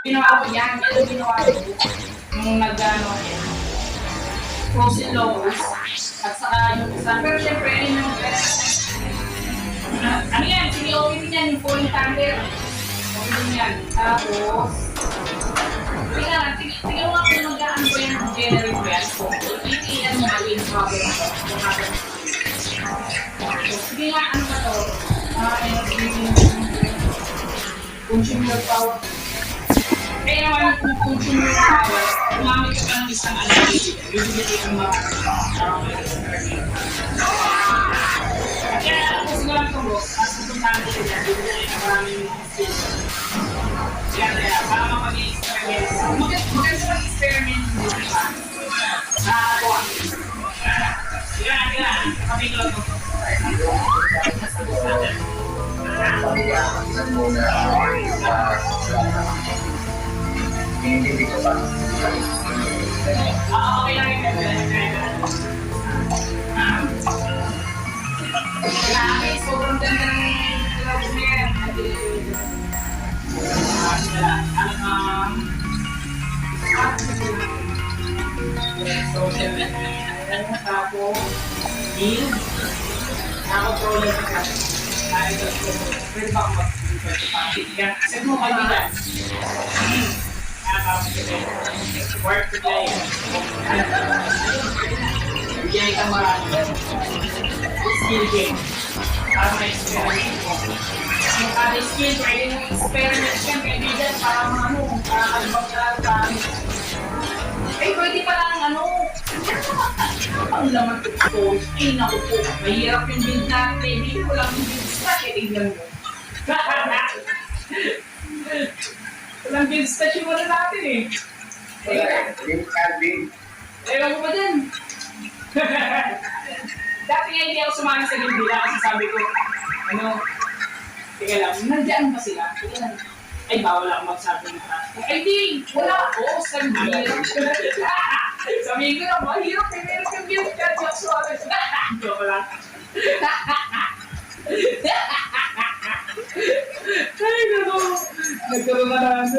Ginawa ko yan, yan ginawa ko. Nung nag-ano, frozen lotus, at saka yung isa. Pero syempre, yun yung ano yan, sini-open din yan, yung falling thunder. Open din yan. Tapos, tingnan mo nga kung mag-aan ko yan, generate ko yan. Iilan mo gawin sa habang. Sige nga, ano ba to? Consumer power. Kaya naman kung consumer power, umamit ka ng isang bibigyan ang mga kaya tapos nga lang itong boss, as pupuntahan ko siya, bibigyan ang maraming skills. Kaya, para mapag-experiment. Maganda mag-experiment dito pa. Nakakakuha. Kaya, kapit ko lang ito. Hindi ko pa. Okay lang yun. Grabe, sobrang ganda ng love niya. Social media. Tapos, deal. Nakakontrol yung pagkakas. Pwede ba ako mag-pagkakas? Set mo kaibigan. Work today. Bigyan ka marami. Skill game. Para ma-experiment mo. Yung kada skill, pwede mo experiment siya. Kaibigan, para kalibang ka. Eh, pwede pa lang ang laman ko po. Eh, naku po. Mahirap yung build natin. Hindi ko lang yung build stack. Eh, tignan mo. Walang build stack yung wala natin eh. Ewan ko pa din. Dati nga hindi ako sumali sa Gindila kasi sabi ko, teka lang, nandiyan ba sila? Teka lang. Ay, bawal ako magsabi ng crush ko. Ay, di, wala ako. Sabi ko na, mahirap. Meron yung build ka. Joke lang. Ay, naku. Nagkaroon na lang.